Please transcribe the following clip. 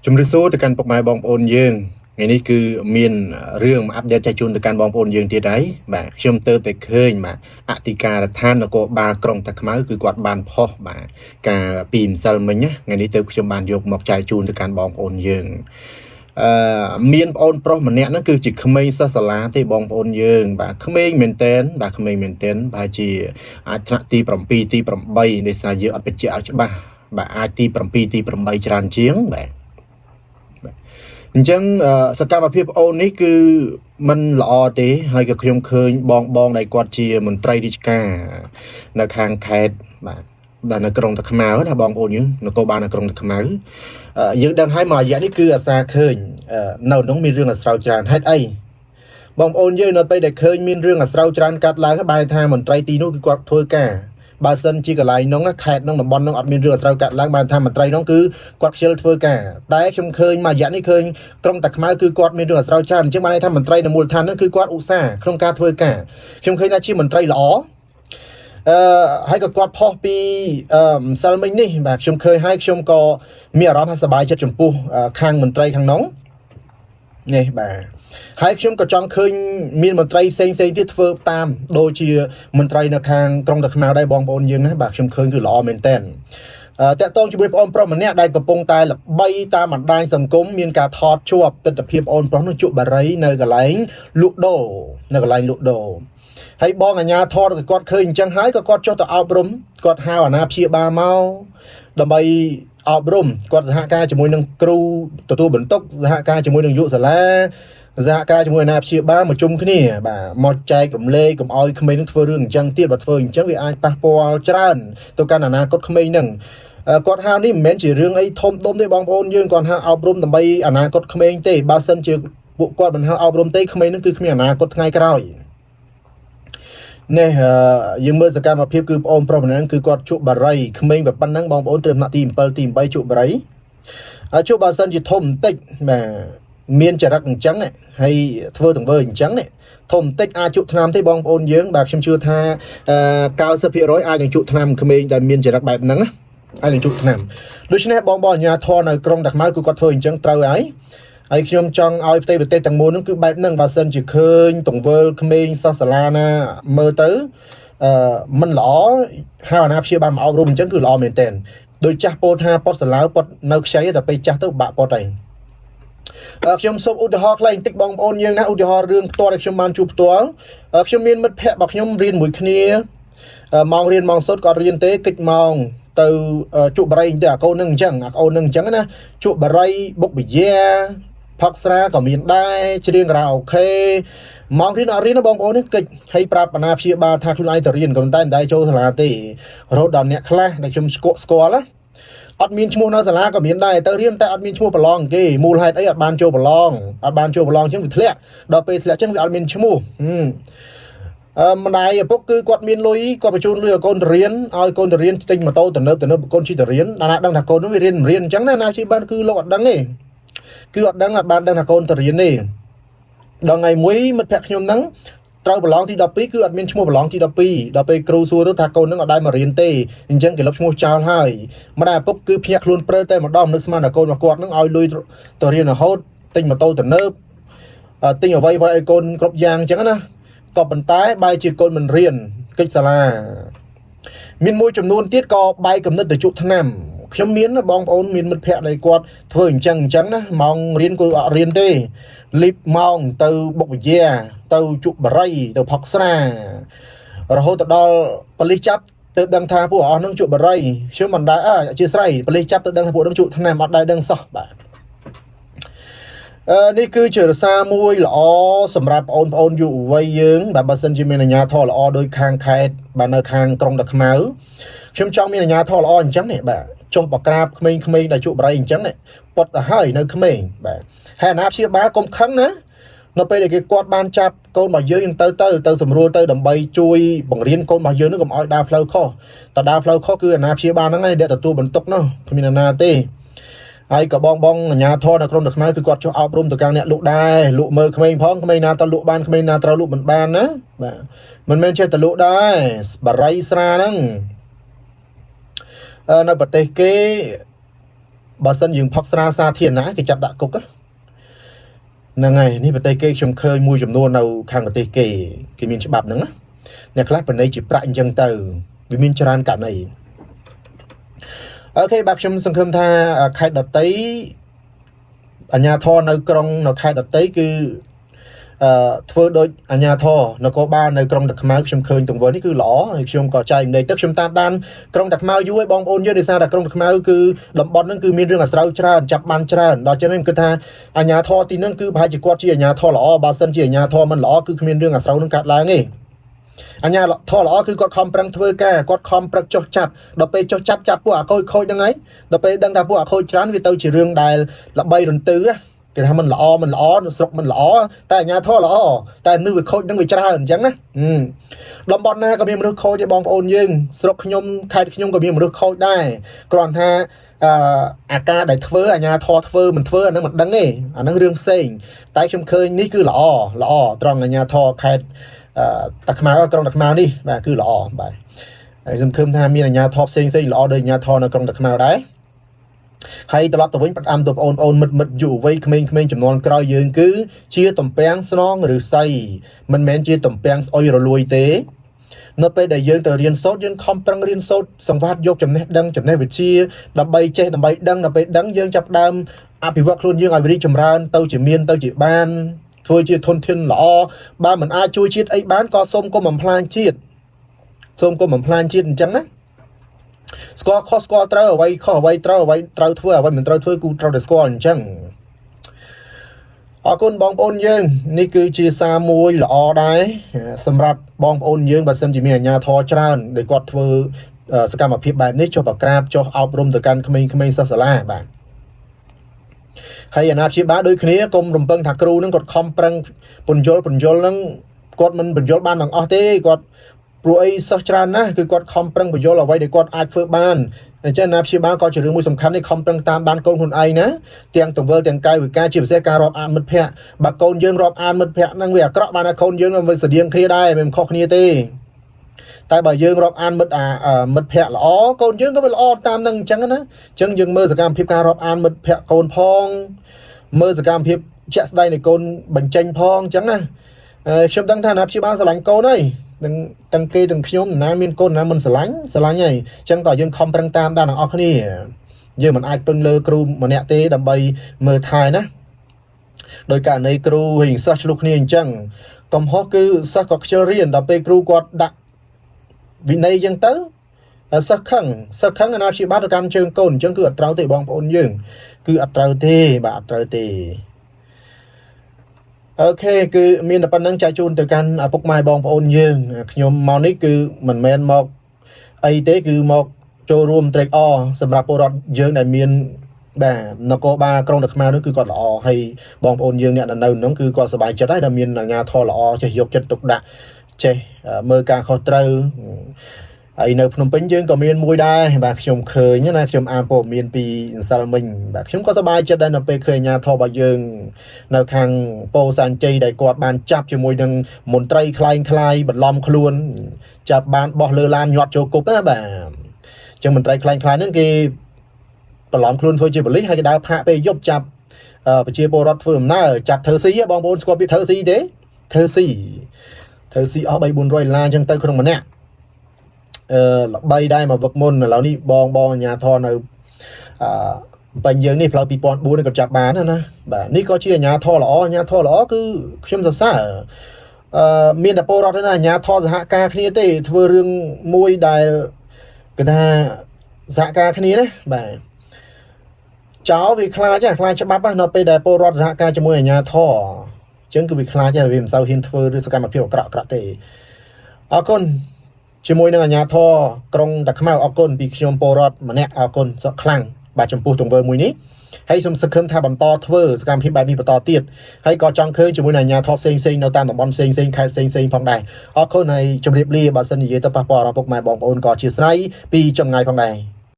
ជំរាបសួរទៅកាន់ពុកម៉ែបងប្អូនយើងថ្ងៃនេះគឺមានរឿងមកអាប់ដេតចែកជូនទៅកាន់បងប្អូនយើងទៀតហើយបាទខ្ញុំទៅតែឃើញបាទអធិការដ្ឋាននគរបាលក្រុងតាខ្មៅគឺគាត់បានផុសបាទកាលពីម្សិលមិញណាថ្ងៃនេះទៅខ្ញុំបានយកមកចែកជូនទៅកាន់បងប្អូនយើងមានបងប្អូនប្រុសម្នាក់ហ្នឹងគឺជាក្មេងសិស្សសាលាទេបងប្អូនយើងបាទក្មេងមែនតែនបាទក្មេងមែនតែនប្រហែលជាអាចថ្នាក់ទី7ទី8ដោយសារយើងអត់បញ្ជាក់ឲ្យច្បាស់បាទអាចទី7ទី8ច្រើនជាងបាទអញ្ចឹងសកម្មភាពអូននេះគឺมันល្អទេហើយក៏ខ្ញុំឃើញបងដែលគាត់ជាមន្ត្រីរាជការនៅខាងខេត្តបាទដែលនៅក្រុងតាខ្មៅណាបងប្អូនយើងនគរបាលនៅក្រុងតាខ្មៅយើងដឹងហើយមួយរយៈនេះគឺអាសាឃើញនៅក្នុងមានរឿងអាស្រោចច្រើនហេតុអីបងប្អូនយើងនៅពេលដែលឃើញមានរឿងអាស្រោចច្រើនកាត់ឡើងបានថាមន្ត្រីទីនោះគឺគាត់ធ្វើការបើសិនជាកន្លែងនោះខេត្តនោះតំបន់នោះអត់មានរឿងអាស្រោចកាត់ឡើងបានថាមន្ត្រីនោះគឺគាត់ខ្ជិលធ្វើការតែខ្ញុំឃើញមួយរយៈនេះឃើញក្រុងតាខ្មៅគឺគាត់មានរឿងអាស្រោចច្រើនអញ្ចឹងបានន័យថាមន្ត្រីនៅមូលដ្ឋាននោះគឺគាត់ឧស្សាហ៍ក្នុងការធ្វើការខ្ញុំឃើញថាជាមន្ត្រីល្អហើយក៏គាត់ផុសពីម្សិលមិញនេះបាទខ្ញុំឃើញហើយខ្ញុំក៏មានអារម្មណ៍ថាសប្បាយចិត្តចំពោះខាងមន្ត្រីខាងនោះនេះបាទហើយខ្ញុំក៏ចង់ឃើញមានមន្ត្រីផ្សេងទៀតធ្វើតាមដូចជាមន្ត្រីនៅខាងក្រុងតាខ្មៅដែរបងប្អូនយើងណាបាទខ្ញុំឃើញគឺល្អមែនតើតកតងជាមួយបងប្រុសម្នាក់ដែលកំពុងតែល្បីតាមបណ្ដាញសង្គមមានការថតជាប់ទស្សនវិជ្ជាបងប្រុសនោះជក់បារីនៅកន្លែងលក់ដូរហើយបងអាញាធរគាត់ឃើញអញ្ចឹងហើយក៏គាត់ចុះទៅអប់រំគាត់ហៅអាណាព្យាបាលមកដើម្បីអប់រំគាត់សហការជាមួយនឹងគ្រូទទួលបន្ទុកសហការជាមួយនឹងយុវសាលាសហការជាមួយអាណាព្យាបាលមកជុំគ្នាបាទមកចែករំលែកកុំឲ្យក្មេងនឹងធ្វើរឿងអញ្ចឹងទៀតបើធ្វើអញ្ចឹងវាអាចប៉ះពាល់ច្រើនទៅកាន់អនាគតក្មេងនឹងគាត់ហៅនេះមិនមែនជារឿងអីធំដុំទេបងប្អូនយើងគាត់ហៅអប់រំដើម្បីអនាគតក្មេងទេបើសិនជាពួកគាត់មិនហៅអប់រំទេក្មេងនឹងគឺគ្មានអនាគតថ្ងៃក្រោយនេះយើងមើលសកម្មភាពគឺបងប្រុសម្នាក់គឺគាត់ជក់បារីក្មេងតែប៉ុណ្ណឹងបងប្អូនត្រឹមថ្នាក់ទី7ទី8ជក់បារីជក់បើសិនជាធំបន្តិចបាទមានចរិតអញ្ចឹងហើយធ្វើទង្វើអញ្ចឹងធំបន្តិចអាចជក់ថ្នាំទេបងប្អូនយើងបាទខ្ញុំជឿថា90% អាចនឹងជក់ថ្នាំក្មេងដែលមានចរិតបែបហ្នឹងអាចនឹងជក់ថ្នាំដូច្នេះបងអាជ្ញាធរនៅក្រុងតាខ្មៅគឺគាត់ធ្វើអញ្ចឹងត្រូវហើយខ្ញុំចង់ឲ្យផ្ទៃប្រទេសទាំងមូលហ្នឹងគឺបែបហ្នឹងបើសិនជាឃើញទង្វើក្មេងសិស្សសាលាណាមើលទៅមិនល្អហៅអាណាព្យាបាលមកអប់រំអញ្ចឹងគឺល្អមែនទែនដោយចាស់ពោលថាពតសាឡាវពតនៅខ្ចីតែពេលចាស់ទៅបាក់ពតឯងខ្ញុំសូមឧទាហរណ៍ខ្លីបន្តិចបងប្អូនយើងណាឧទាហរណ៍រឿងផ្ទាល់ដែលខ្ញុំបានជួបផ្ទាល់ខ្ញុំមានមិត្តភ័ក្តិរបស់ខ្ញុំរៀនមួយគ្នាម៉ោងរៀនម៉ោងសូត្រគាត់រៀនទេកិច្ចម៉ោងទៅជក់បារីទៅអាកូននឹងអញ្ចឹងណាជក់បារីបុកបយ៉ាផឹកស្រាក៏មានដែរច្រៀងរ៉ាអូខេម៉ោងរៀនអត់រៀនណាបងប្អូននេះកិច្ចឲ្យប្រាប់អាណាព្យាបាលថាខ្លួនឯងទៅរៀនក៏តែមិនដែរចូលសាលាទេរហូតដល់អ្នកខ្លះដែលខ្ញុំស្គាល់ណាអត់មានឈ្មោះនៅសាលាក៏មានដែរទៅរៀនតែអត់មានឈ្មោះប្រឡងគេមូលហេតុអីអត់បានចូលប្រឡងអញ្ចឹងវាធ្លាក់ដល់ពេលធ្លាក់អញ្ចឹងវាអត់មានឈ្មោះម្ដាយឪពុកគឺគាត់មានលុយគាត់បញ្ជូនលុយឲ្យកូនទៅរៀនឲ្យកូនទៅរៀនទិញម៉ូតូទំនើបកូនជិះទៅរៀនណាដឹងថាកូននោះវារៀនមិនរៀនអញ្ចឹងណាជិះបានគឺលោកអត់ដឹងទេគឺអត់បានដឹងថាកូនទៅរៀនទេដល់ថ្ងៃមួយមិត្តភក្តិខ្ញុំហ្នឹងត្រូវប្រឡងទី12គឺអត់មានឈ្មោះប្រឡងទី12ដល់ពេលគ្រូសួរទៅថាកូននឹងអត់ដែរមករៀនទេអញ្ចឹងគេលុបឈ្មោះចោលហើយម្ដាយឪពុកគឺភ្ញាក់ខ្លួនព្រើតែម្ដងនឹកស្មានថាកូនរបស់គាត់នឹងឲ្យលុយទៅរៀនរហូតទិញម៉ូតូទំនើបទិញអ្វីឲ្យកូនគ្រប់យ៉ាងអញ្ចឹងណាក៏ប៉ុន្តែបែរជាកូនមិនរៀនកិច្ចសាលាមានមួយចំនួនទៀតក៏បែកកំណត់ទៅជក់ថ្នាំខ្ញុំមានបងប្អូនមានមិត្តភ័ក្តិដែលគាត់ធ្វើអញ្ចឹងណាម៉ោងរៀនគាត់អត់រៀនទេលីបម៉ោងទៅបុកវិយាទៅជក់បារីទៅផឹកស្រារហូតទៅដល់ប៉ូលីសចាប់ទៅដឹងថាពួកអស់នឹងជក់បារីខ្ញុំមិនដែរអធិស្ឋានប៉ូលីសចាប់ទៅដឹងថាពួកនឹងជក់ថ្នាំអត់ដែរដឹងសោះបាទនេះគឺជារសារមួយល្អសម្រាប់បងប្អូនយុវវ័យយើងបាទបើសិនជាមានអាជ្ញាធរល្អដោយខាងខេត្តបាទនៅខាងក្រុងតាខ្មៅខ្ញុំចង់មានអាជ្ញាធរល្អអញ្ចឹងនេះបាទចុះបក្រាបក្មេងៗដែលជក់បារីអញ្ចឹងពត់ទៅហើយនៅក្មេងបាទហើយអាណាព្យាបាលកុំខឹងណានៅពេលដែលគេគាត់បានចាប់កូនរបស់យើងទៅសម្រួលទៅដើម្បីជួយបង្រៀនកូនរបស់យើងនឹងកុំឲ្យដើរផ្លូវខុសតើដើរផ្លូវខុសគឺអាណាព្យាបាលហ្នឹងឯងដែលទទួលបន្ទុកនោះគ្មានអាណាទេហើយក៏បងអាជ្ញាធរនៅក្រុងតាខ្មៅគឺគាត់ចុះអប់រំទៅកាន់អ្នកលក់ដែរលក់មើលក្មេងផងក្មេងណាទៅលក់បានក្មេងណាត្រូវលក់មិនបានណាបាទមិនមែនចេះតែលក់ដែរបារីស្រាហ្នឹងនៅប្រទេសគេ បើសិនយើងផឹកស្រាសាធារណៈគេចាប់ដាក់គុកហ្នឹងហើយនេះប្រទេសគេខ្ញុំឃើញមួយចំនួននៅខាងប្រទេសគេមានច្បាប់ហ្នឹងណាអ្នកខ្លះបណៃជាប្រាក់អញ្ចឹងទៅវាមានច្រើនករណីអូខេបាទខ្ញុំសង្ឃឹមថាខេត្តដតីអាជ្ញាធរនៅក្រុងនៅខេត្តដតីគឺធ្វើដូចអាជ្ញាធរនគរបាលនៅក្រុងតាខ្មៅខ្ញុំឃើញទង្វើនេះគឺល្អហើយខ្ញុំក៏ចែកម្លែកទៅខ្ញុំតាមដានក្រុងតាខ្មៅយូរហើយបងប្អូនយើងដោយសារតែក្រុងតាខ្មៅគឺតំបន់ហ្នឹងគឺមានរឿងអាស្រូវច្រើនចាប់បានច្រើនដល់ចឹងខ្ញុំគិតថាអាជ្ញាធរទីហ្នឹងគឺប្រហែលជាគាត់ជាអាជ្ញាធរល្អបើសិនជាអាជ្ញាធរមិនល្អគឺគ្មានរឿងអាស្រូវហ្នឹងកើតឡើងទេអាជ្ញាធរល្អគឺគាត់ខំប្រឹងធ្វើការគាត់ខំប្រឹកចុះចាប់ដល់ពេលចុះចាប់ពួកអាខូចហ្នឹងហើយដល់ពេលដឹងថាពួកអាខូចច្រើនវាទៅជារឿងដែលល្បីរន្ទឺគេថាមិនល្អស្រុកមិនល្អតែអាជ្ញាធរល្អតែមនុស្សវាខូចនឹងវាច្រើនអញ្ចឹងណាតំបន់ណាក៏មានមនុស្សខូចដែរបងប្អូនយើងស្រុកខ្ញុំខេត្តខ្ញុំក៏មានមនុស្សខូចដែរគ្រាន់ថាអាការដែលធ្វើអាជ្ញាធរធ្វើមិនធ្វើអានឹងមិនដឹងទេអានឹងរឿងផ្សេងតែខ្ញុំឃើញនេះគឺល្អត្រង់អាជ្ញាធរខេត្តតាខ្មៅក្រុងតាខ្មៅនេះបាទគឺល្អបាទហើយសង្ឃឹមថាមានអាជ្ញាធរផ្សេងល្អដូចអាជ្ញាធរនៅក្រុងតាខ្មៅដែរហើយត្រឡប់ទៅវិញផ្ដាំទៅបងប្អូនមិត្តយុវវ័យក្មេងៗចំនួនក្រោយយើងគឺជាតំពាំងស្នងឬស័យមិនមែនជាតំពាំងស្អុយរលួយទេនៅពេលដែលយើងទៅរៀនសូត្រយើងខំប្រឹងរៀនសូត្រសង្វាត់យកចំណេះដឹងចំណេះវិជ្ជាដើម្បីចេះដើម្បីដឹងដល់ពេលដឹងយើងចាប់ដើមអភិវឌ្ឍខ្លួនយើងឲ្យរីកចម្រើនទៅជាមានទៅជាបានធ្វើជាធនធានល្អបើមិនអាចជួយជាតិអីបានក៏សូមកុំបំផ្លាញជាតិអញ្ចឹងណាស្គាល់ខុសស្គាល់ត្រូវអ្វីខុសអ្វីត្រូវអ្វីត្រូវធ្វើអ្វីមិនត្រូវធ្វើគូត្រូវតែស្គាល់អញ្ចឹងអរគុណបងប្អូនយើងនេះគឺជាសារមួយល្អដែរសម្រាប់បងប្អូនយើងបើសិនជាមានអាជ្ញាធរច្រើនដែលគាត់ធ្វើសកម្មភាពបែបនេះចុះប្រក្រាបចុះអប់រំទៅកាន់ក្មេងៗសិស្សសាលាបាទហើយអាណាព្យាបាលដូចគ្នាកុំរំពឹងថាគ្រូនឹងគាត់ខំប្រឹងពន្យល់នឹងគាត់មិនពន្យល់បានទាំងអស់ទេគាត់ព្រោះអីសិស្សច្រើនណាស់គឺគាត់ខំប្រឹងបញ្យល់អ្វីដែលគាត់អាចធ្វើបានអញ្ចឹងអាណាព្យាបាលក៏ជារឿងមួយសំខាន់នេះខំប្រឹងតាមបានកូនខ្លួនឯងណាទាំងទង្វើទាំងកាយវិការជាពិសេសការរាប់អានមិត្តភ័ក្តិបើកូនយើងរាប់អានមិត្តភ័ក្តិហ្នឹងវាអាក្រក់បានតែកូនយើងវាស្តៀងគ្នាដែរមិនខុសគ្នាទេតែបើយើងរាប់អានមិត្តភ័ក្តិល្អកូនយើងក៏វាល្អតាមហ្នឹងអញ្ចឹងណាអញ្ចឹងយើងមើលសកម្មភាពការរាប់អានមិត្តភ័ក្តិកូនផងមើលសកម្មភាពជាក់ស្ដែងនៃកូនបញ្ចេញផងអញ្ចឹងណាខ្ញុំដឹងថាអាណាព្យាបាលស្រឡាញ់កូនហើយទាំងគេទាំងខ្ញុំណាមានកូនណាមិនស្រឡាញ់ហើយអញ្ចឹងតើយើងខំប្រឹងតាមដានទាំងអស់គ្នាយើងមិនអាចពឹងលើគ្រូម្នាក់ទេដើម្បីមើលថែណាដោយករណីគ្រូហើយសិស្សឆ្លុះគ្នាអញ្ចឹងកំហុសគឺសិស្សក៏ខ្ជិលរៀនដល់ពេលគ្រូគាត់ដាក់វិន័យអញ្ចឹងទៅសិស្សខឹងអាណាព្យាបាលទៅកាន់ជើងកូនអញ្ចឹងគឺអត់ត្រូវទេបងប្អូនយើងគឺអត់ត្រូវទេបាទអត់ត្រូវទេអូខេគឺមានតែប៉ុណ្្នឹងចែកជូនទៅកាន់ឪពុកម៉ែបងប្អូនយើងខ្ញុំមកនេះគឺមិនមែនមកអីទេគឺមកចូលរួមត្រេកអរសម្រាប់ពលរដ្ឋយើងដែលមានបាទនគរបាលក្រុងតាខ្មៅនោះគឺគាត់ល្អហើយបងប្អូនយើងអ្នកនៅនោះគឺគាត់សប្បាយចិត្តហើយដែលមានអាជ្ញាធរល្អចេះយកចិត្តទុកដាក់ចេះមើលការខុសត្រូវហើយនៅភ្នំពេញយើងក៏មានមួយដែរបាទខ្ញុំឃើញណាខ្ញុំអានព័ត៌មានពីអន្សល់មិញបាទខ្ញុំក៏សប្បាយចិត្តដែរនៅពេលឃើញអាជ្ញាធររបស់យើងនៅខាងពោធិ៍សែនជ័យដែលគាត់បានចាប់ជាមួយនឹងមន្ត្រីខ្លាយបន្លំខ្លួនចាប់បានបោះលើឡានញាត់ចូលគុកណាបាទអញ្ចឹងមន្ត្រីខ្លាយហ្នឹងគេបន្លំខ្លួនធ្វើជាប៉ូលីសហើយគេដើរផាកពេលយប់ចាប់ប្រជាពលរដ្ឋធ្វើដំណើរចាប់ធ្វើស៊ីបងប្អូនស្គាល់ពីធ្វើស៊ីទេធ្វើស៊ីអស់300-400 $អញ្ចឹងទៅក្នុងម្នាក់ល្បីដែរមកវឹកមុនឥឡូវនេះបងអាជ្ញាធរនៅបាញ់យើងនេះផ្លូវ2004នេះក៏ចាប់បានណាបាទនេះក៏ជាអាជ្ញាធរល្អគឺខ្ញុំសរសើរមានតែពលរដ្ឋទេណាអាជ្ញាធរសហការគ្នាទេធ្វើរឿងមួយដែលគេថាសហការគ្នាណាបាទចោលវាខ្លាចច្បាប់នៅពេលដែលពលរដ្ឋសហការជាមួយអាជ្ញាធរអញ្ចឹងគឺវាខ្លាចហើយវាមិនសូវហ៊ានធ្វើឬសកម្មភាពអាក្រក់ទេអរគុណជាមួយនឹងអាជ្ញាធរក្រុងតាខ្មៅអរគុណពីខ្ញុំពលរដ្ឋម្នាក់អរគុណសក់ខ្លាំងបាទចំពោះទង្វើមួយនេះហើយសូមសង្ឃឹមថាបន្តធ្វើសកម្មភាពបែបនេះបន្តទៀតហើយក៏ចង់ឃើញជាមួយនឹងអាជ្ញាធរផ្សេងនៅតាមតំបន់ផ្សេងខេត្តផ្សេងផងដែរអរគុណហើយជម្រាបលាបើសិននិយាយទៅប៉ះពាល់ដល់ពុកម៉ែបងប្អូនក៏អធិស្ឋានពីចម្ងាយផងដែរ